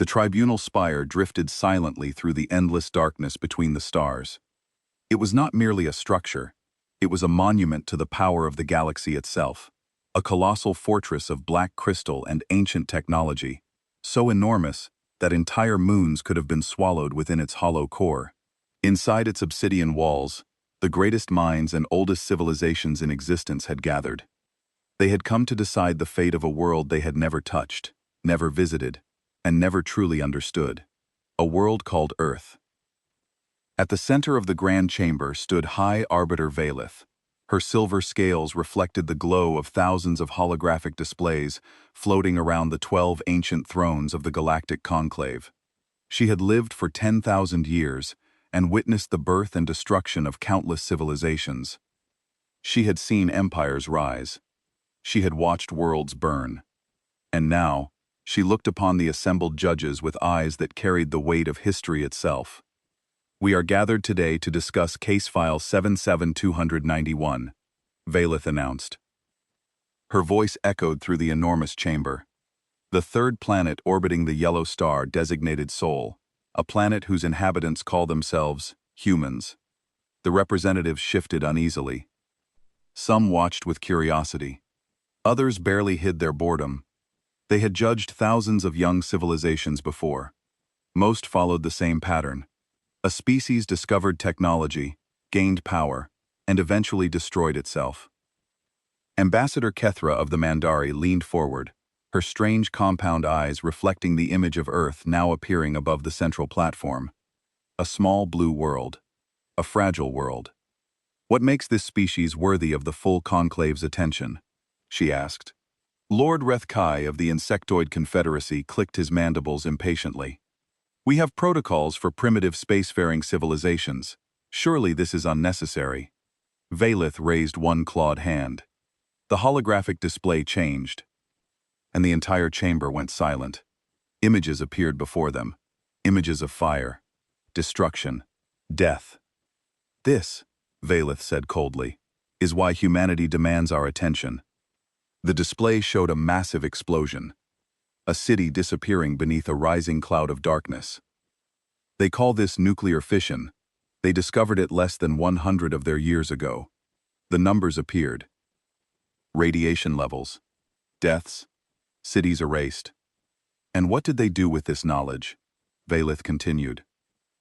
The tribunal spire drifted silently through the endless darkness between the stars. It was not merely a structure, it was a monument to the power of the galaxy itself, a colossal fortress of black crystal and ancient technology, so enormous that entire moons could have been swallowed within its hollow core. Inside its obsidian walls, the greatest minds and oldest civilizations in existence had gathered. They had come to decide the fate of a world they had never touched, never visited, and never truly understood. A world called Earth. At the center of the grand chamber stood High Arbiter Valeth. Her silver scales reflected the glow of thousands of holographic displays floating around the 12 ancient thrones of the Galactic Conclave. She had lived for 10,000 years and witnessed the birth and destruction of countless civilizations. She had seen empires rise. She had watched worlds burn. And now, she looked upon the assembled judges with eyes that carried the weight of history itself. We are gathered today to discuss Case File 77291, Valeth announced. Her voice echoed through the enormous chamber. The third planet orbiting the yellow star designated Sol, a planet whose inhabitants call themselves humans. The representatives shifted uneasily. Some watched with curiosity. Others barely hid their boredom. They had judged thousands of young civilizations before. Most followed the same pattern. A species discovered technology, gained power, and eventually destroyed itself. Ambassador Kethra of the Mandari leaned forward, her strange compound eyes reflecting the image of Earth now appearing above the central platform. A small blue world. A fragile world. What makes this species worthy of the full conclave's attention? She asked. Lord Rethkai of the Insectoid Confederacy clicked his mandibles impatiently. We have protocols for primitive spacefaring civilizations. Surely this is unnecessary. Valeth raised one clawed hand. The holographic display changed, and the entire chamber went silent. Images appeared before them. Images of fire, destruction, death. This, Valeth said coldly, is why humanity demands our attention. The display showed a massive explosion. A city disappearing beneath a rising cloud of darkness. They call this nuclear fission. They discovered it less than 100 of their years ago. The numbers appeared. Radiation levels. Deaths. Cities erased. And what did they do with this knowledge? Valeth continued.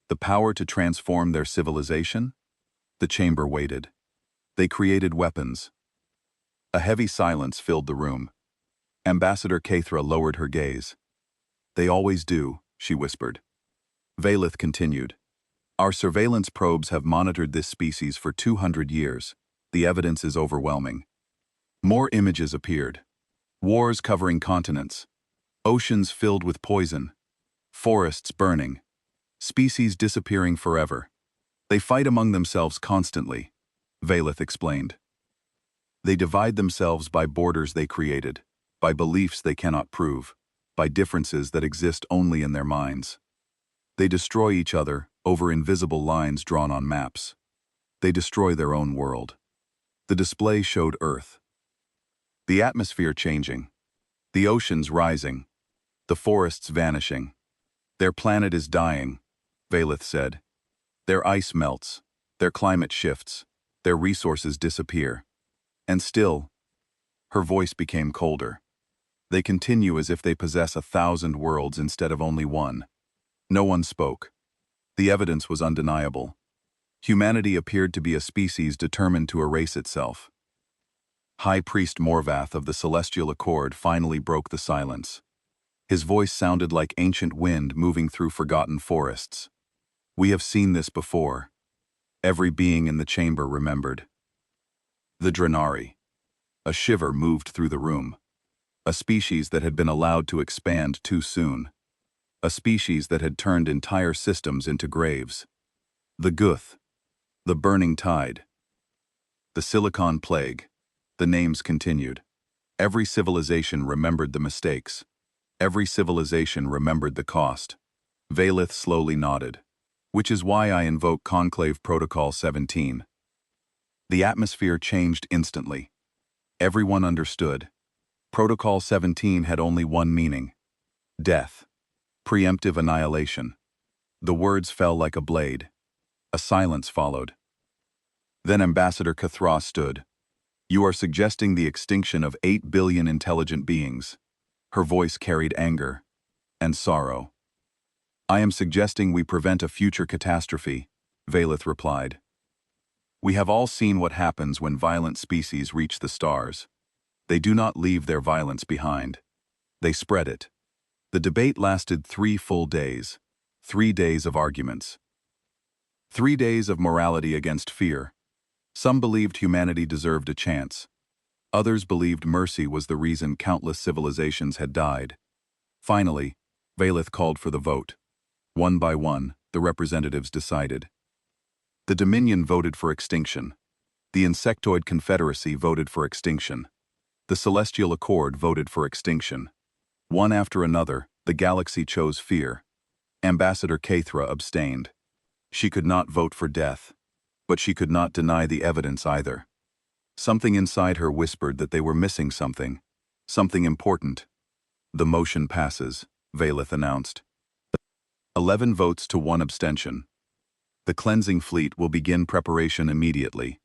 The power to transform their civilization? The chamber waited. They created weapons. A heavy silence filled the room. Ambassador Kethra lowered her gaze. They always do, she whispered. Valeth continued. Our surveillance probes have monitored this species for 200 years. The evidence is overwhelming. More images appeared. Wars covering continents. Oceans filled with poison. Forests burning. Species disappearing forever. They fight among themselves constantly, Valeth explained. They divide themselves by borders they created, by beliefs they cannot prove, by differences that exist only in their minds. They destroy each other over invisible lines drawn on maps. They destroy their own world. The display showed Earth. The atmosphere changing. The oceans rising. The forests vanishing. Their planet is dying, Valeth said. Their ice melts. Their climate shifts. Their resources disappear. And still, her voice became colder. They continue as if they possess 1,000 worlds instead of only one. No one spoke. The evidence was undeniable. Humanity appeared to be a species determined to erase itself. High Priest Morvath of the Celestial Accord finally broke the silence. His voice sounded like ancient wind moving through forgotten forests. We have seen this before. Every being in the chamber remembered. The Drenari. A shiver moved through the room. A species that had been allowed to expand too soon. A species that had turned entire systems into graves. The Guth. The Burning Tide. The Silicon Plague. The names continued. Every civilization remembered the mistakes. Every civilization remembered the cost. Valeth slowly nodded. Which is why I invoke Conclave Protocol 17. The atmosphere changed instantly. Everyone understood. Protocol 17 had only one meaning. Death. Preemptive annihilation. The words fell like a blade. A silence followed. Then Ambassador Cathra stood. "You are suggesting the extinction of 8 billion intelligent beings." Her voice carried anger and sorrow. "I am suggesting we prevent a future catastrophe," Valeth replied. "We have all seen what happens when violent species reach the stars. They do not leave their violence behind. They spread it." The debate lasted 3 full days. 3 days of arguments. 3 days of morality against fear. Some believed humanity deserved a chance. Others believed mercy was the reason countless civilizations had died. Finally, Valeth called for the vote. One by one, the representatives decided. The Dominion voted for extinction. The Insectoid Confederacy voted for extinction. The Celestial Accord voted for extinction. One after another, the galaxy chose fear. Ambassador Cathra abstained. She could not vote for death, but she could not deny the evidence either. Something inside her whispered that they were missing something. Something important. "The motion passes," Valeth announced. 11 votes to 1 abstention. "The cleansing fleet will begin preparation immediately."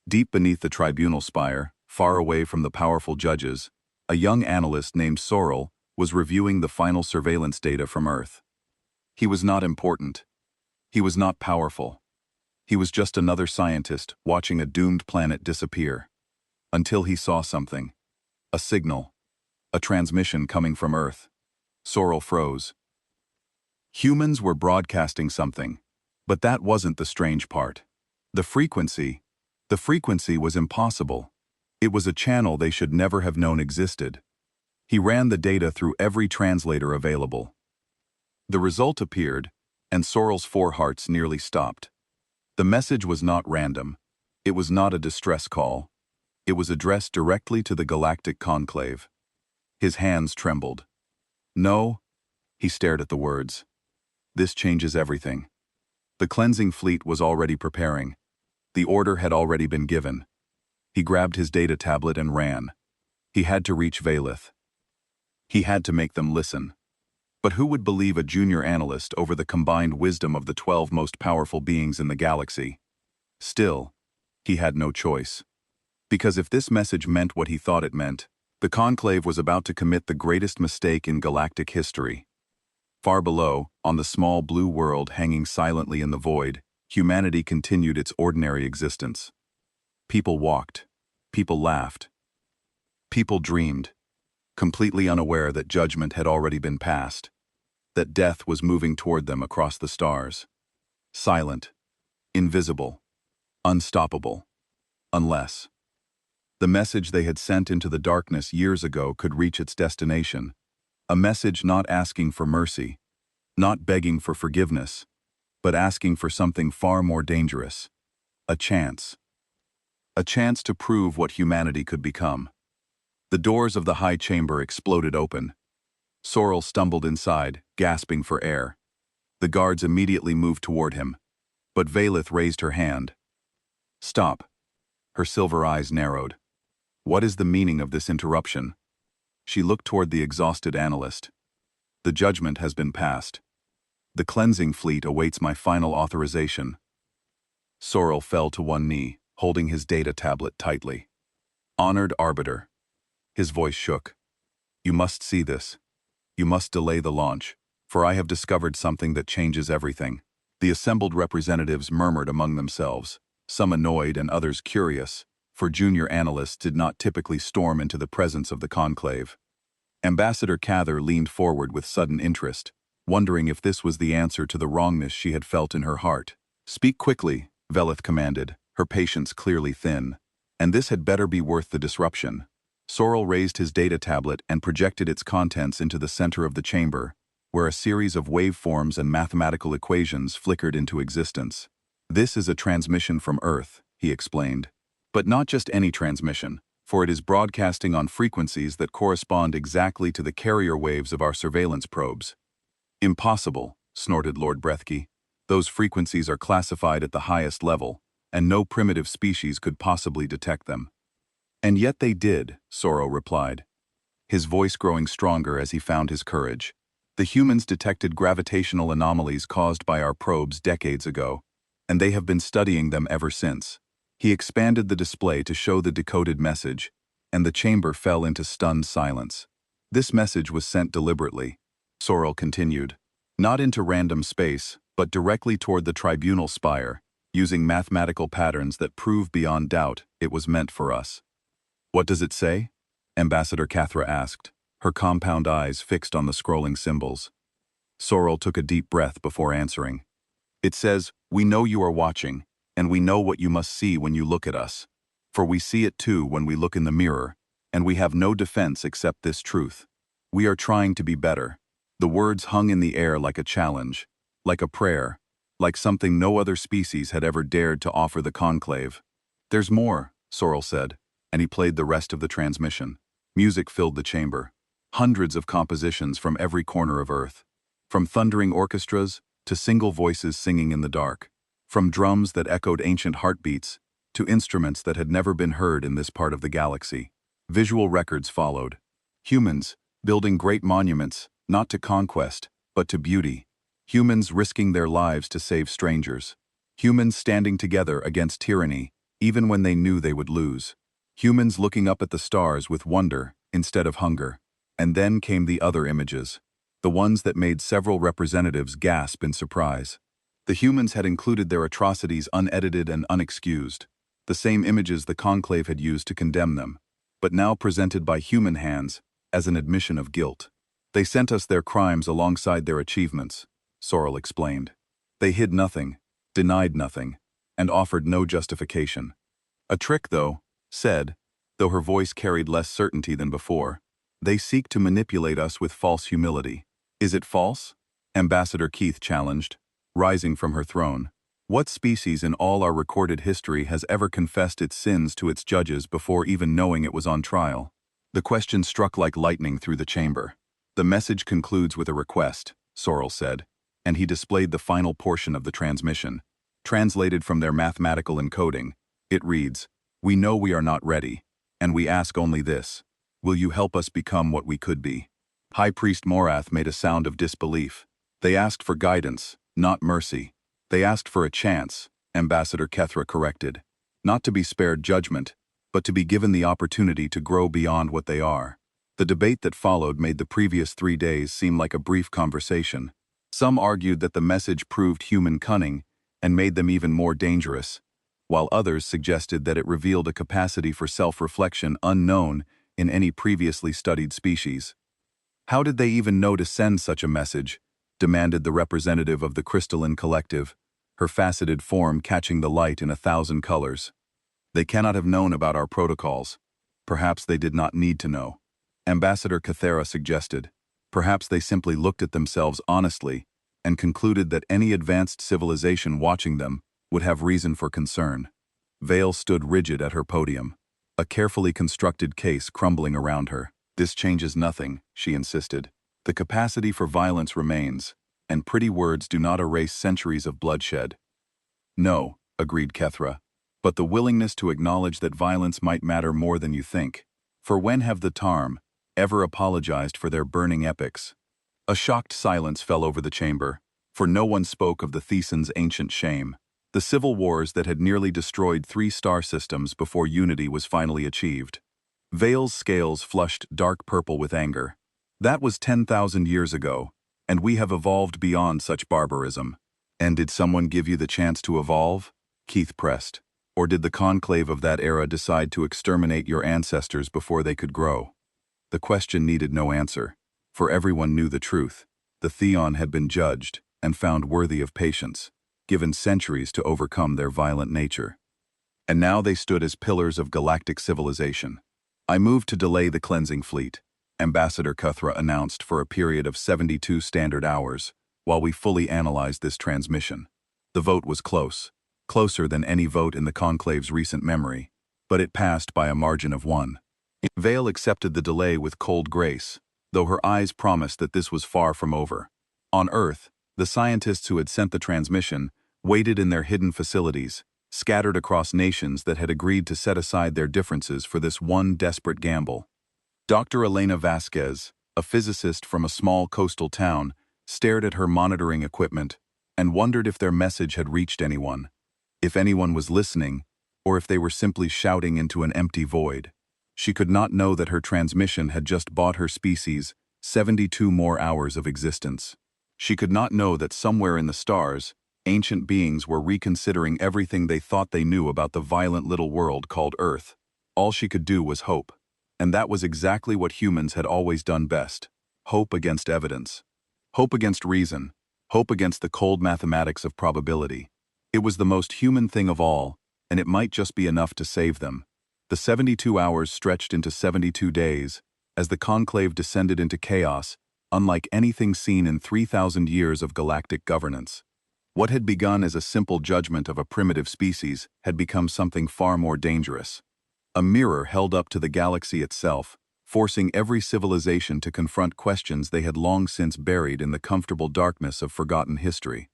Deep beneath the tribunal spire, far away from the powerful judges, a young analyst named Sorrel was reviewing the final surveillance data from Earth. He was not important. He was not powerful. He was just another scientist watching a doomed planet disappear. Until he saw something. A signal. A transmission coming from Earth. Sorrel froze. Humans were broadcasting something. But that wasn't the strange part. The frequency was impossible. It was a channel they should never have known existed. He ran the data through every translator available. The result appeared, and Sorrel's 4 hearts nearly stopped. The message was not random. It was not a distress call. It was addressed directly to the Galactic Conclave. His hands trembled. "No," he stared at the words. "This changes everything." The cleansing fleet was already preparing. The order had already been given. He grabbed his data tablet and ran. He had to reach Valeth. He had to make them listen. But who would believe a junior analyst over the combined wisdom of the 12 most powerful beings in the galaxy? Still, he had no choice. Because if this message meant what he thought it meant, the Conclave was about to commit the greatest mistake in galactic history. Far below, on the small blue world hanging silently in the void, humanity continued its ordinary existence. People walked. People laughed. People dreamed, completely unaware that judgment had already been passed, that death was moving toward them across the stars. Silent, invisible, unstoppable. Unless the message they had sent into the darkness years ago could reach its destination. A message not asking for mercy, not begging for forgiveness, but asking for something far more dangerous. A chance. A chance to prove what humanity could become. The doors of the high chamber exploded open. Sorrel stumbled inside, gasping for air. The guards immediately moved toward him. But Valeth raised her hand. "Stop." Her silver eyes narrowed. "What is the meaning of this interruption?" She looked toward the exhausted analyst. "The judgment has been passed. The cleansing fleet awaits my final authorization." Sorrel fell to one knee, holding his data tablet tightly. "Honored Arbiter." His voice shook. "You must see this. You must delay the launch, for I have discovered something that changes everything." The assembled representatives murmured among themselves, some annoyed and others curious, for junior analysts did not typically storm into the presence of the conclave. Ambassador Cather leaned forward with sudden interest, wondering if this was the answer to the wrongness she had felt in her heart. "Speak quickly," Valeth commanded, her patience clearly thin. "And this had better be worth the disruption." Sorrel raised his data tablet and projected its contents into the center of the chamber, where a series of waveforms and mathematical equations flickered into existence. "This is a transmission from Earth," he explained. "But not just any transmission, for it is broadcasting on frequencies that correspond exactly to the carrier waves of our surveillance probes." "Impossible," snorted Lord Brethke. "Those frequencies are classified at the highest level, and no primitive species could possibly detect them." "And yet they did," Sorrel replied, his voice growing stronger as he found his courage. The humans detected gravitational anomalies caused by our probes decades ago, and they have been studying them ever since. He expanded the display to show the decoded message, and the chamber fell into stunned silence. This message was sent deliberately, Sorrel continued, not into random space, but directly toward the tribunal spire, using mathematical patterns that prove beyond doubt it was meant for us. What does it say? Ambassador Cathra asked, her compound eyes fixed on the scrolling symbols. Sorrel took a deep breath before answering. It says, "We know you are watching, and we know what you must see when you look at us. For we see it too when we look in the mirror, and we have no defense except this truth. We are trying to be better." The words hung in the air like a challenge, like a prayer, like something no other species had ever dared to offer the conclave. "There's more," Sorrel said, and he played the rest of the transmission. Music filled the chamber. Hundreds of compositions from every corner of Earth. From thundering orchestras to single voices singing in the dark. From drums that echoed ancient heartbeats to instruments that had never been heard in this part of the galaxy. Visual records followed. Humans, building great monuments, not to conquest, but to beauty. Humans risking their lives to save strangers. Humans standing together against tyranny, even when they knew they would lose. Humans looking up at the stars with wonder instead of hunger. And then came the other images, the ones that made several representatives gasp in surprise. The humans had included their atrocities unedited and unexcused, the same images the conclave had used to condemn them, but now presented by human hands as an admission of guilt. They sent us their crimes alongside their achievements, Sorrel explained. They hid nothing, denied nothing, and offered no justification. A trick, though, said, though her voice carried less certainty than before. They seek to manipulate us with false humility. Is it false? Ambassador Keith challenged, rising from her throne. What species in all our recorded history has ever confessed its sins to its judges before even knowing it was on trial? The question struck like lightning through the chamber. The message concludes with a request, Sorrel said, and he displayed the final portion of the transmission. Translated from their mathematical encoding, it reads, "We know we are not ready, and we ask only this. Will you help us become what we could be?" High Priest Morath made a sound of disbelief. They asked for guidance, not mercy. They asked for a chance, Ambassador Kethra corrected. Not to be spared judgment, but to be given the opportunity to grow beyond what they are. The debate that followed made the previous 3 days seem like a brief conversation. Some argued that the message proved human cunning and made them even more dangerous, while others suggested that it revealed a capacity for self-reflection unknown in any previously studied species. How did they even know to send such a message? Demanded the representative of the crystalline collective, her faceted form catching the light in 1,000 colors. They cannot have known about our protocols. Perhaps they did not need to know. Ambassador Cathera suggested. Perhaps they simply looked at themselves honestly and concluded that any advanced civilization watching them would have reason for concern. Vale stood rigid at her podium, a carefully constructed case crumbling around her. "This changes nothing," she insisted. "The capacity for violence remains, and pretty words do not erase centuries of bloodshed." "No," agreed Kethra, "but the willingness to acknowledge that violence might matter more than you think. For when have the Tarm ever apologized for their burning epics?" A shocked silence fell over the chamber, for no one spoke of the Thesans' ancient shame, the civil wars that had nearly destroyed 3 star systems before unity was finally achieved. Vale's scales flushed dark purple with anger. That was 10,000 years ago, and we have evolved beyond such barbarism. "And did someone give you the chance to evolve?" Keith pressed. "Or did the conclave of that era decide to exterminate your ancestors before they could grow?" The question needed no answer, for everyone knew the truth. The Theon had been judged and found worthy of patience, given centuries to overcome their violent nature. And now they stood as pillars of galactic civilization. "I move to delay the cleansing fleet," Ambassador Cuthra announced, for a period of 72 standard hours, while we fully analyzed this transmission. The vote was close, closer than any vote in the Conclave's recent memory, but it passed by a margin of 1. Vale accepted the delay with cold grace, though her eyes promised that this was far from over. On Earth, the scientists who had sent the transmission waited in their hidden facilities, scattered across nations that had agreed to set aside their differences for this one desperate gamble. Dr. Elena Vasquez, a physicist from a small coastal town, stared at her monitoring equipment and wondered if their message had reached anyone, if anyone was listening, or if they were simply shouting into an empty void. She could not know that her transmission had just bought her species 72 more hours of existence. She could not know that somewhere in the stars, ancient beings were reconsidering everything they thought they knew about the violent little world called Earth. All she could do was hope. And that was exactly what humans had always done best. Hope against evidence. Hope against reason. Hope against the cold mathematics of probability. It was the most human thing of all, and it might just be enough to save them. The 72 hours stretched into 72 days, as the conclave descended into chaos, unlike anything seen in 3,000 years of galactic governance. What had begun as a simple judgment of a primitive species had become something far more dangerous. A mirror held up to the galaxy itself, forcing every civilization to confront questions they had long since buried in the comfortable darkness of forgotten history.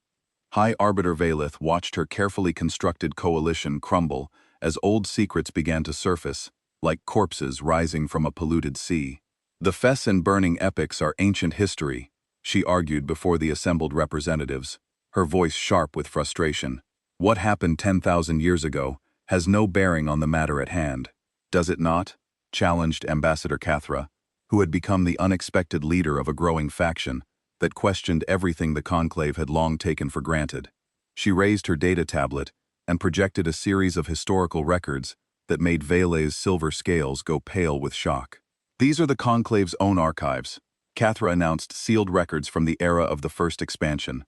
High Arbiter Valith watched her carefully constructed coalition crumble as old secrets began to surface, like corpses rising from a polluted sea. The Fess and burning epics are ancient history, she argued before the assembled representatives, her voice sharp with frustration. What happened 10,000 years ago has no bearing on the matter at hand. Does it not? Challenged Ambassador Cathra, who had become the unexpected leader of a growing faction that questioned everything the conclave had long taken for granted. She raised her data tablet and projected a series of historical records that made Vele's silver scales go pale with shock. These are the conclave's own archives, Cathra announced, sealed records from the era of the first expansion.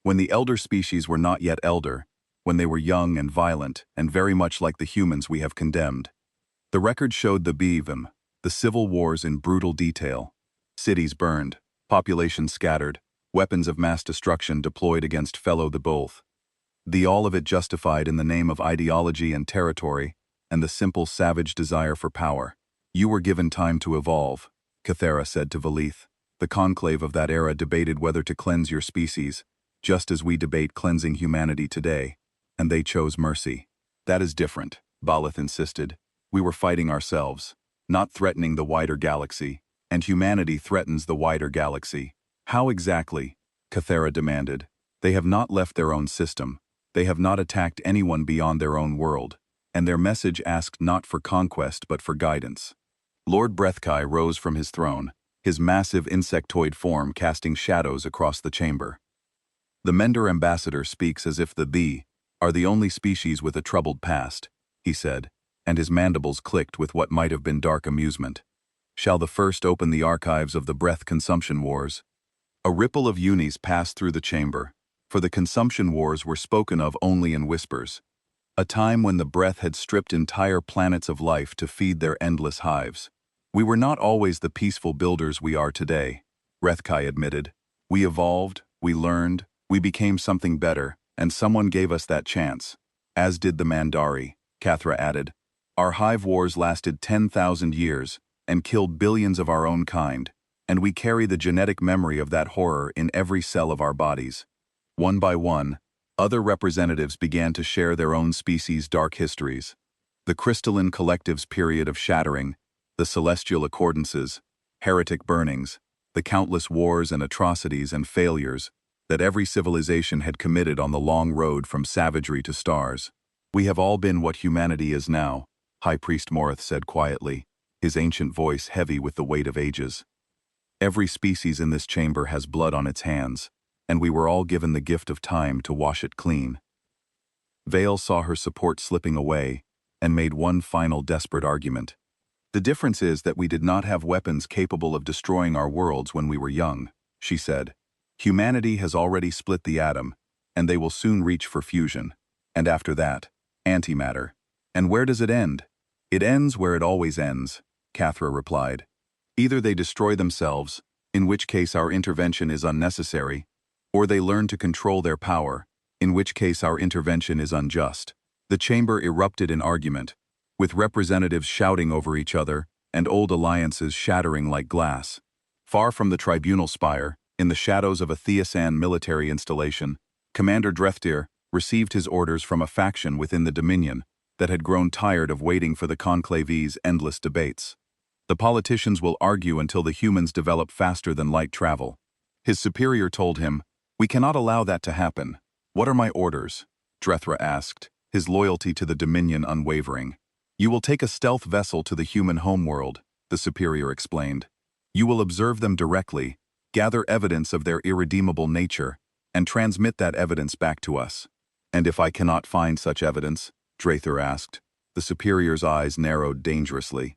When the elder species were not yet elder, when they were young and violent and very much like the humans we have condemned. The record showed the BVM, the civil wars in brutal detail. Cities burned, populations scattered, weapons of mass destruction deployed against fellow the both. All of it justified in the name of ideology and territory, and the simple savage desire for power. You were given time to evolve, Cathera said to Valith. The conclave of that era debated whether to cleanse your species, just as we debate cleansing humanity today, and they chose mercy. That is different, Valith insisted. We were fighting ourselves, not threatening the wider galaxy, and humanity threatens the wider galaxy. How exactly? Cathera demanded. They have not left their own system. They have not attacked anyone beyond their own world, and their message asked not for conquest but for guidance. Lord Brethkai rose from his throne, his massive insectoid form casting shadows across the chamber. The Mender ambassador speaks as if the bee are the only species with a troubled past, he said, and his mandibles clicked with what might have been dark amusement. Shall the first open the archives of the breath consumption wars? A ripple of unis passed through the chamber, for the consumption wars were spoken of only in whispers. A time when the breath had stripped entire planets of life to feed their endless hives. We were not always the peaceful builders we are today, Rethkai admitted. We evolved, we learned, we became something better, and someone gave us that chance. As did the Mandari, Cathra added. Our hive wars lasted 10,000 years and killed billions of our own kind, and we carry the genetic memory of that horror in every cell of our bodies. One by one, other representatives began to share their own species' dark histories. The crystalline collective's period of shattering, the celestial accordances, heretic burnings, the countless wars and atrocities and failures that every civilization had committed on the long road from savagery to stars. We have all been what humanity is now, High Priest Morith said quietly, his ancient voice heavy with the weight of ages. Every species in this chamber has blood on its hands, and we were all given the gift of time to wash it clean. Vale saw her support slipping away and made one final desperate argument. The difference is that we did not have weapons capable of destroying our worlds when we were young, she said. Humanity has already split the atom, and they will soon reach for fusion. And after that, antimatter. And where does it end? It ends where it always ends, Cathra replied. Either they destroy themselves, in which case our intervention is unnecessary, or they learn to control their power, in which case our intervention is unjust. The chamber erupted in argument, with representatives shouting over each other and old alliances shattering like glass. Far from the tribunal spire, in the shadows of a Theosan military installation, Commander Dreftir received his orders from a faction within the Dominion that had grown tired of waiting for the conclave's endless debates. The politicians will argue until the humans develop faster than light travel. His superior told him, "We cannot allow that to happen." "What are my orders?" Drethra asked, his loyalty to the Dominion unwavering. "You will take a stealth vessel to the human homeworld," the superior explained. "You will observe them directly, gather evidence of their irredeemable nature, and transmit that evidence back to us." "And if I cannot find such evidence?" Drethra asked. The superior's eyes narrowed dangerously.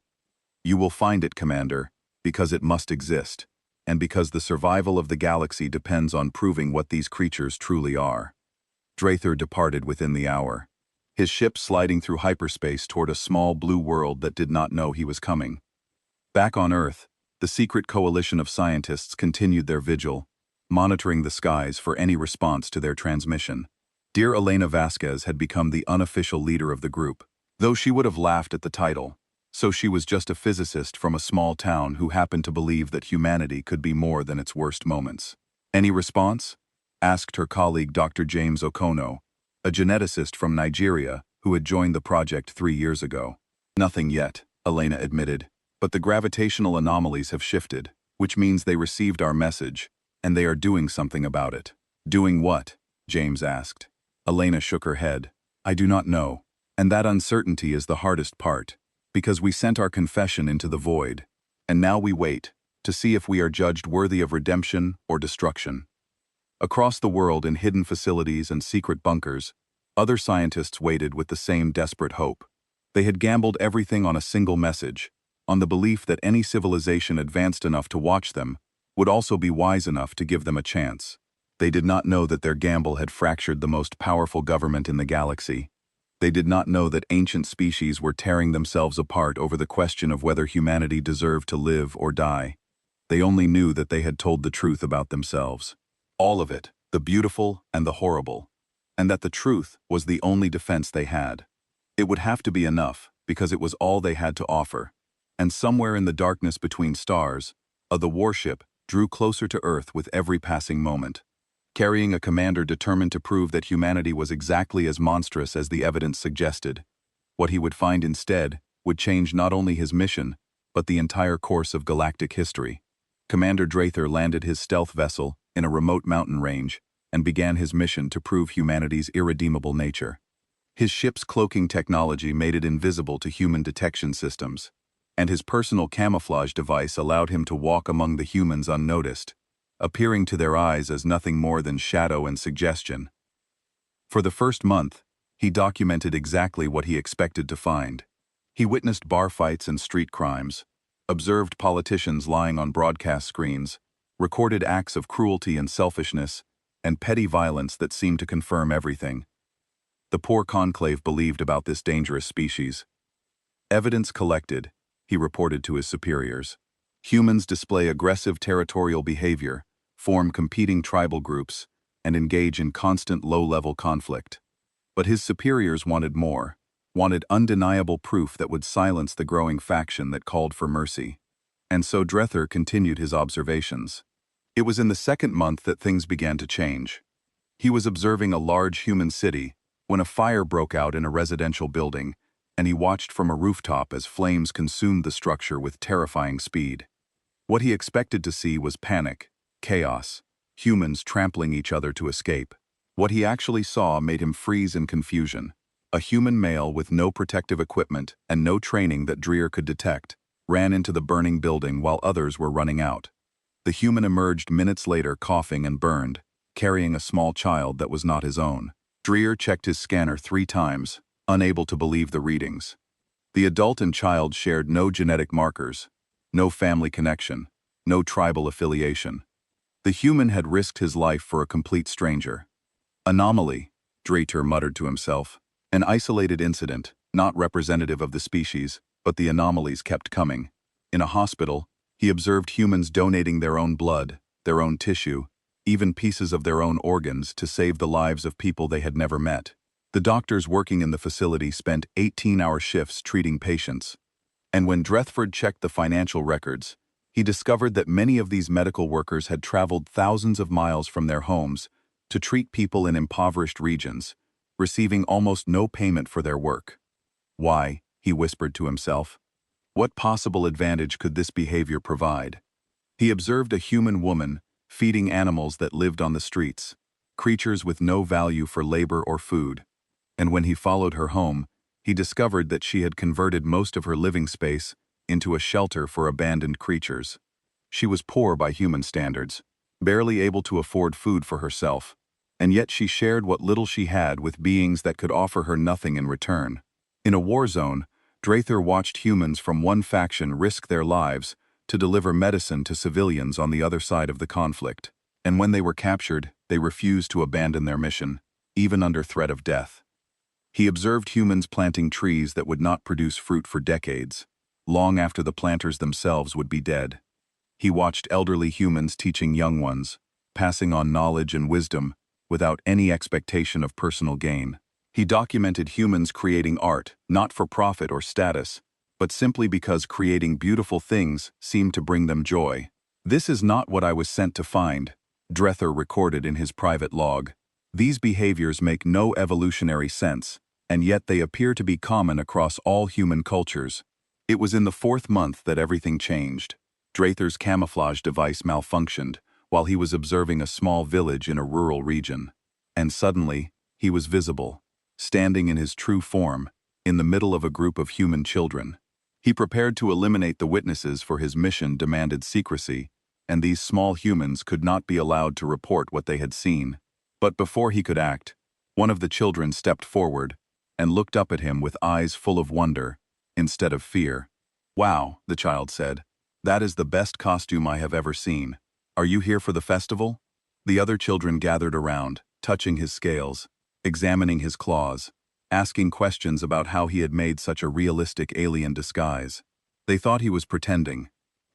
"You will find it, Commander, because it must exist, and because the survival of the galaxy depends on proving what these creatures truly are." Drethra departed within the hour, his ship sliding through hyperspace toward a small blue world that did not know he was coming. Back on Earth, the secret coalition of scientists continued their vigil, monitoring the skies for any response to their transmission. Dear Elena Vasquez had become the unofficial leader of the group, though she would have laughed at the title. So she was just a physicist from a small town who happened to believe that humanity could be more than its worst moments. "Any response?" asked her colleague Dr. James Okono, a geneticist from Nigeria who had joined the project 3 years ago. "Nothing yet," Elena admitted, "but the gravitational anomalies have shifted, which means they received our message, and they are doing something about it." "Doing what?" James asked. Elena shook her head. "I do not know, and that uncertainty is the hardest part. Because we sent our confession into the void, and now we wait to see if we are judged worthy of redemption or destruction." Across the world in hidden facilities and secret bunkers, other scientists waited with the same desperate hope. They had gambled everything on a single message, on the belief that any civilization advanced enough to watch them would also be wise enough to give them a chance. They did not know that their gamble had fractured the most powerful government in the galaxy. They did not know that ancient species were tearing themselves apart over the question of whether humanity deserved to live or die. They only knew that they had told the truth about themselves. All of it, the beautiful and the horrible. And that the truth was the only defense they had. It would have to be enough, because it was all they had to offer. And somewhere in the darkness between stars, the warship drew closer to Earth with every passing moment, carrying a commander determined to prove that humanity was exactly as monstrous as the evidence suggested. What he would find instead would change not only his mission, but the entire course of galactic history. Commander Drethra landed his stealth vessel in a remote mountain range and began his mission to prove humanity's irredeemable nature. His ship's cloaking technology made it invisible to human detection systems, and his personal camouflage device allowed him to walk among the humans unnoticed, appearing to their eyes as nothing more than shadow and suggestion. For the first month, he documented exactly what he expected to find. He witnessed bar fights and street crimes, observed politicians lying on broadcast screens, recorded acts of cruelty and selfishness, and petty violence that seemed to confirm everything. The poor conclave believed about this dangerous species. "Evidence collected," he reported to his superiors. "Humans display aggressive territorial behavior, form competing tribal groups, and engage in constant low-level conflict." But his superiors wanted more, wanted undeniable proof that would silence the growing faction that called for mercy. And so Drethra continued his observations. It was in the second month that things began to change. He was observing a large human city when a fire broke out in a residential building, and he watched from a rooftop as flames consumed the structure with terrifying speed. What he expected to see was panic, chaos, humans trampling each other to escape. What he actually saw made him freeze in confusion. A human male with no protective equipment and no training that Dreer could detect ran into the burning building while others were running out. The human emerged minutes later coughing and burned, carrying a small child that was not his own. Dreer checked his scanner 3 times, unable to believe the readings. The adult and child shared no genetic markers, no family connection, no tribal affiliation. The human had risked his life for a complete stranger. Anomaly, Dreer muttered to himself. An isolated incident, not representative of the species, but the anomalies kept coming. In a hospital, he observed humans donating their own blood, their own tissue, even pieces of their own organs to save the lives of people they had never met. The doctors working in the facility spent 18-hour shifts treating patients. And when Drethford checked the financial records, he discovered that many of these medical workers had traveled thousands of miles from their homes to treat people in impoverished regions, receiving almost no payment for their work. "Why?" he whispered to himself. What possible advantage could this behavior provide? He observed a human woman feeding animals that lived on the streets, creatures with no value for labor or food. And when he followed her home, he discovered that she had converted most of her living space into a shelter for abandoned creatures. She was poor by human standards, barely able to afford food for herself, and yet she shared what little she had with beings that could offer her nothing in return. In a war zone, Drather watched humans from one faction risk their lives to deliver medicine to civilians on the other side of the conflict. And when they were captured, they refused to abandon their mission, even under threat of death. He observed humans planting trees that would not produce fruit for decades, long after the planters themselves would be dead. He watched elderly humans teaching young ones, passing on knowledge and wisdom without any expectation of personal gain. He documented humans creating art, not for profit or status, but simply because creating beautiful things seemed to bring them joy. "This is not what I was sent to find," Drather recorded in his private log. "These behaviors make no evolutionary sense, and yet they appear to be common across all human cultures." It was in the 4th month that everything changed. Drather's camouflage device malfunctioned while he was observing a small village in a rural region. And suddenly, he was visible, standing in his true form, in the middle of a group of human children. He prepared to eliminate the witnesses, for his mission demanded secrecy, and these small humans could not be allowed to report what they had seen. But before he could act, one of the children stepped forward and looked up at him with eyes full of wonder, instead of fear. "Wow," the child said. "That is the best costume I have ever seen. Are you here for the festival?" The other children gathered around, touching his scales, examining his claws, asking questions about how he had made such a realistic alien disguise. They thought he was pretending.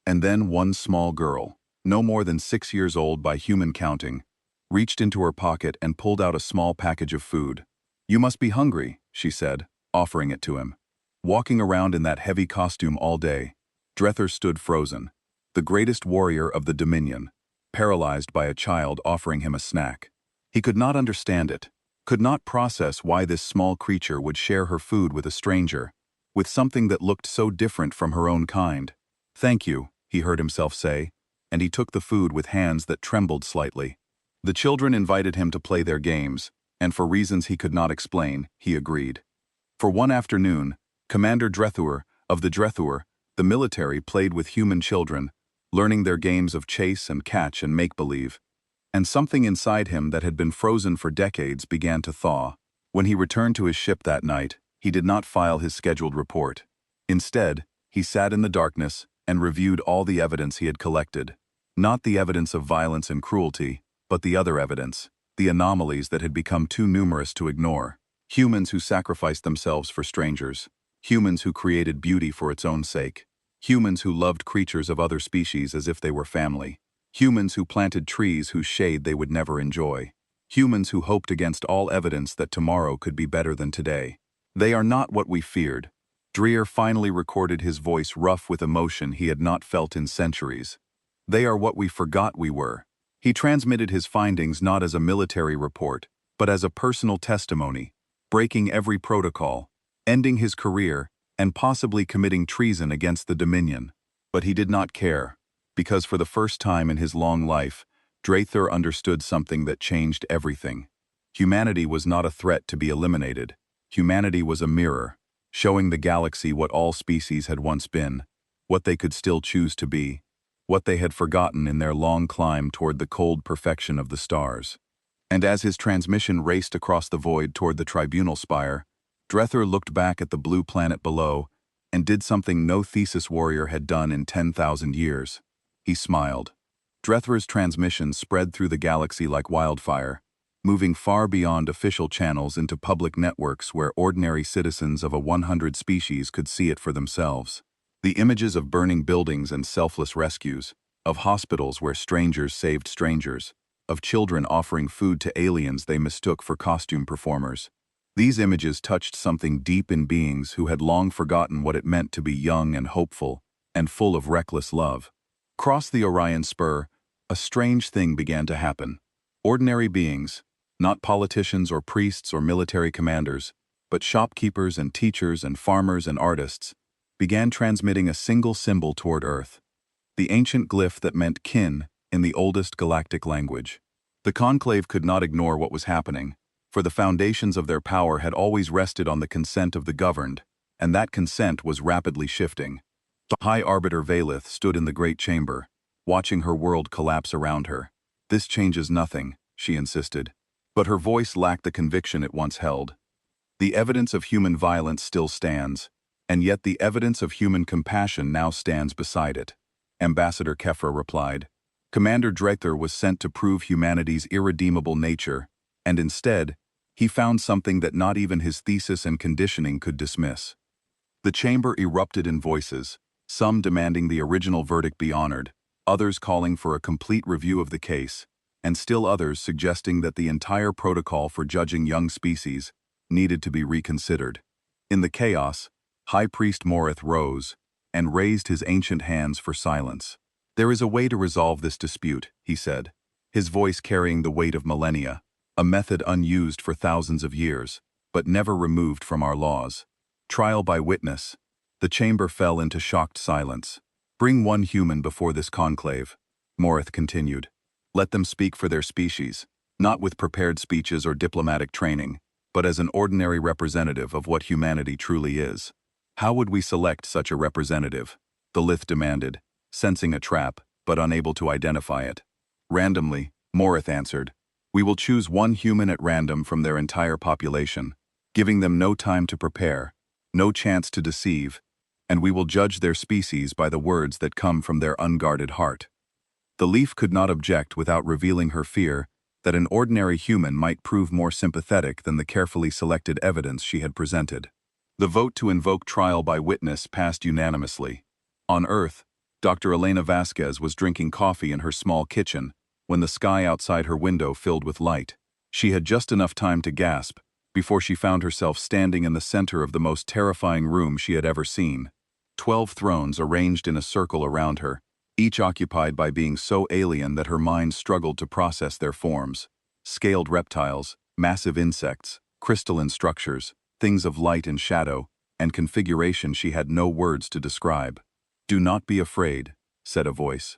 And then one small girl, no more than 6 years old by human counting, reached into her pocket and pulled out a small package of food. "You must be hungry," she said, offering it to him. Walking around in that heavy costume all day, Drather stood frozen, the greatest warrior of the Dominion, paralyzed by a child offering him a snack. He could not understand it, could not process why this small creature would share her food with a stranger, with something that looked so different from her own kind. "Thank you," he heard himself say, and he took the food with hands that trembled slightly. The children invited him to play their games, and for reasons he could not explain, he agreed. For one afternoon, Commander Drather of the Drather, the military, played with human children, learning their games of chase and catch and make-believe. And something inside him that had been frozen for decades began to thaw. When he returned to his ship that night, he did not file his scheduled report. Instead, he sat in the darkness and reviewed all the evidence he had collected. Not the evidence of violence and cruelty, but the other evidence, the anomalies that had become too numerous to ignore. Humans who sacrificed themselves for strangers. Humans who created beauty for its own sake. Humans who loved creatures of other species as if they were family. Humans who planted trees whose shade they would never enjoy. Humans who hoped against all evidence that tomorrow could be better than today. "They are not what we feared." Drather finally recorded, his voice rough with emotion he had not felt in centuries. "They are what we forgot we were." He transmitted his findings not as a military report, but as a personal testimony, breaking every protocol, ending his career, and possibly committing treason against the Dominion. But he did not care, because for the first time in his long life, Drather understood something that changed everything. Humanity was not a threat to be eliminated. Humanity was a mirror, showing the galaxy what all species had once been, what they could still choose to be, what they had forgotten in their long climb toward the cold perfection of the stars. And as his transmission raced across the void toward the tribunal spire, Drather looked back at the blue planet below and did something no thesis warrior had done in 10,000 years. He smiled. Drather's transmission spread through the galaxy like wildfire, moving far beyond official channels into public networks where ordinary citizens of a 100 species could see it for themselves. The images of burning buildings and selfless rescues, of hospitals where strangers saved strangers, of children offering food to aliens they mistook for costume performers. These images touched something deep in beings who had long forgotten what it meant to be young and hopeful, and full of reckless love. Across the Orion Spur, a strange thing began to happen. Ordinary beings, not politicians or priests or military commanders, but shopkeepers and teachers and farmers and artists, began transmitting a single symbol toward Earth, the ancient glyph that meant kin in the oldest galactic language. The conclave could not ignore what was happening, for the foundations of their power had always rested on the consent of the governed, and that consent was rapidly shifting. The High Arbiter Valith stood in the great chamber, watching her world collapse around her. "This changes nothing," she insisted. But her voice lacked the conviction it once held. "The evidence of human violence still stands, and yet the evidence of human compassion now stands beside it," Ambassador Kefra replied. "Commander Dreither was sent to prove humanity's irredeemable nature, and instead, he found something that not even his thesis and conditioning could dismiss." The chamber erupted in voices, some demanding the original verdict be honored, others calling for a complete review of the case, and still others suggesting that the entire protocol for judging young species needed to be reconsidered. In the chaos, High Priest Morith rose and raised his ancient hands for silence. "There is a way to resolve this dispute," he said, his voice carrying the weight of millennia, a method unused for thousands of years, but never removed from our laws. "Trial by witness." The chamber fell into shocked silence. "Bring one human before this conclave," Morith continued. "Let them speak for their species, not with prepared speeches or diplomatic training, but as an ordinary representative of what humanity truly is." "How would we select such a representative?" the Lith demanded, sensing a trap, but unable to identify it. "Randomly," Morith answered. "We will choose one human at random from their entire population, giving them no time to prepare, no chance to deceive, and we will judge their species by the words that come from their unguarded heart." The Leaf could not object without revealing her fear that an ordinary human might prove more sympathetic than the carefully selected evidence she had presented. The vote to invoke trial by witness passed unanimously. On Earth, Dr. Elena Vasquez was drinking coffee in her small kitchen when the sky outside her window filled with light. She had just enough time to gasp before she found herself standing in the center of the most terrifying room she had ever seen. 12 thrones arranged in a circle around her, each occupied by beings so alien that her mind struggled to process their forms. Scaled reptiles, massive insects, crystalline structures, things of light and shadow, and configuration she had no words to describe. "Do not be afraid," said a voice.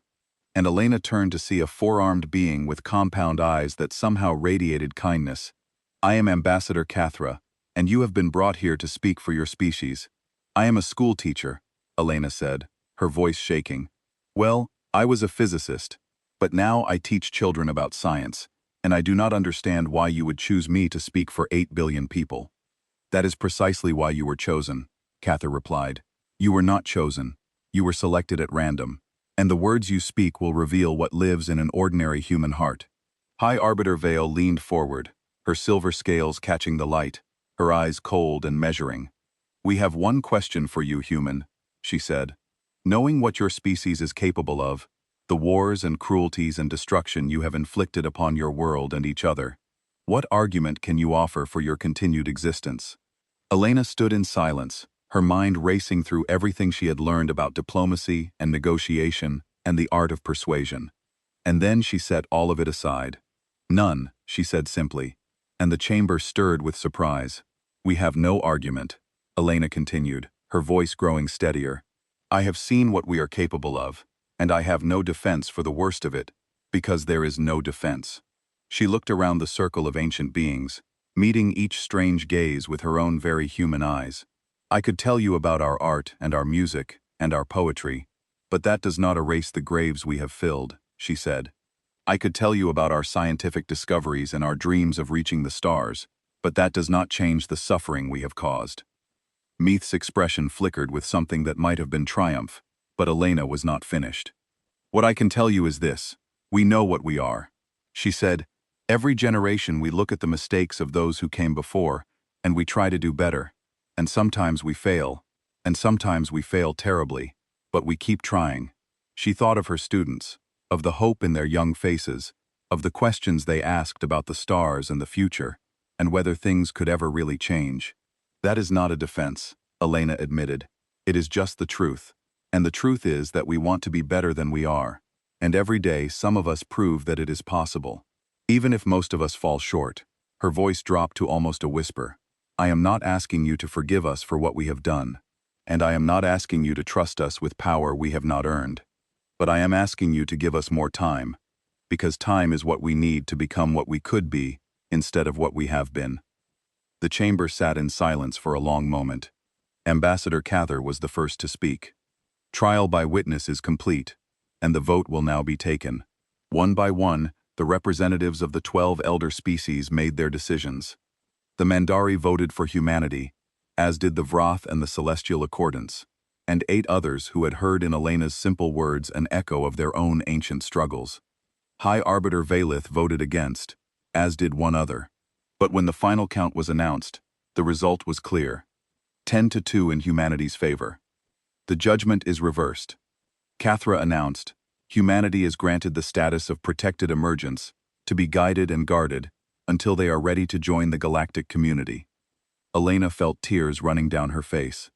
And Elena turned to see a four-armed being with compound eyes that somehow radiated kindness. "I am Ambassador Cathra, and you have been brought here to speak for your species." "I am a school teacher," Elena said, her voice shaking. "Well, I was a physicist, but now I teach children about science, and I do not understand why you would choose me to speak for 8 billion people." "That is precisely why you were chosen," Cathra replied. "You were not chosen. You were selected at random, and the words you speak will reveal what lives in an ordinary human heart." High Arbiter Vale leaned forward, her silver scales catching the light, her eyes cold and measuring. "We have one question for you, human," she said. "Knowing what your species is capable of, the wars and cruelties and destruction you have inflicted upon your world and each other, what argument can you offer for your continued existence?" Elena stood in silence, her mind racing through everything she had learned about diplomacy and negotiation and the art of persuasion. And then she set all of it aside. "None," she said simply, and the chamber stirred with surprise. "We have no argument," Elena continued, her voice growing steadier. "I have seen what we are capable of, and I have no defense for the worst of it, because there is no defense." She looked around the circle of ancient beings, meeting each strange gaze with her own very human eyes. "I could tell you about our art and our music and our poetry, but that does not erase the graves we have filled," she said. "I could tell you about our scientific discoveries and our dreams of reaching the stars, but that does not change the suffering we have caused." Meath's expression flickered with something that might have been triumph, but Elena was not finished. "What I can tell you is this: we know what we are," she said. "Every generation we look at the mistakes of those who came before, and we try to do better. And sometimes we fail, and sometimes we fail terribly, but we keep trying." She thought of her students, of the hope in their young faces, of the questions they asked about the stars and the future, and whether things could ever really change. "That is not a defense," Elena admitted. "It is just the truth. And the truth is that we want to be better than we are. And every day some of us prove that it is possible. Even if most of us fall short." Her voice dropped to almost a whisper. "I am not asking you to forgive us for what we have done. And I am not asking you to trust us with power we have not earned. But I am asking you to give us more time, because time is what we need to become what we could be instead of what we have been. The chamber sat in silence for a long moment. Ambassador Cather was the first to speak. Trial by witness is complete, and the vote will now be taken. One by one, the representatives of the 12 elder species made their decisions. The Mandari voted for humanity, as did the Vrath and the Celestial Accordance, and 8 others who had heard in Elena's simple words an echo of their own ancient struggles. High Arbiter Valith voted against, as did 1 other. But when the final count was announced, the result was clear. 10-2 in humanity's favor. The judgment is reversed. Cathra announced, humanity is granted the status of protected emergence, to be guided and guarded, until they are ready to join the galactic community. Elena felt tears running down her face.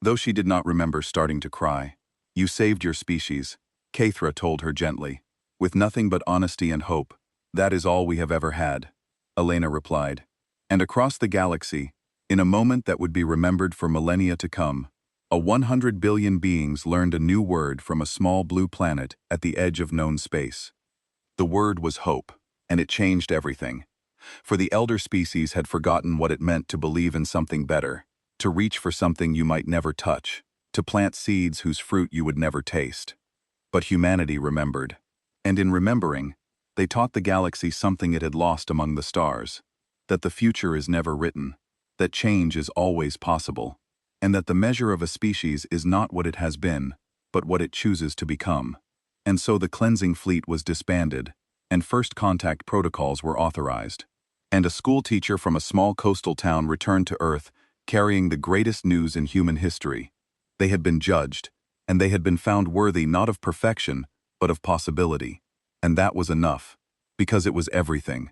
Though she did not remember starting to cry. You saved your species, Cathra told her gently. With nothing but honesty and hope, that is all we have ever had, Elena replied. And across the galaxy, in a moment that would be remembered for millennia to come, 100 billion beings learned a new word from a small blue planet at the edge of known space. The word was hope, and it changed everything. For the elder species had forgotten what it meant to believe in something better, to reach for something you might never touch, to plant seeds whose fruit you would never taste. But humanity remembered. And in remembering, they taught the galaxy something it had lost among the stars, that the future is never written, that change is always possible, and that the measure of a species is not what it has been, but what it chooses to become. And so the cleansing fleet was disbanded, and first contact protocols were authorized. And a school teacher from a small coastal town returned to Earth, carrying the greatest news in human history. They had been judged, and they had been found worthy not of perfection, but of possibility. And that was enough, because it was everything.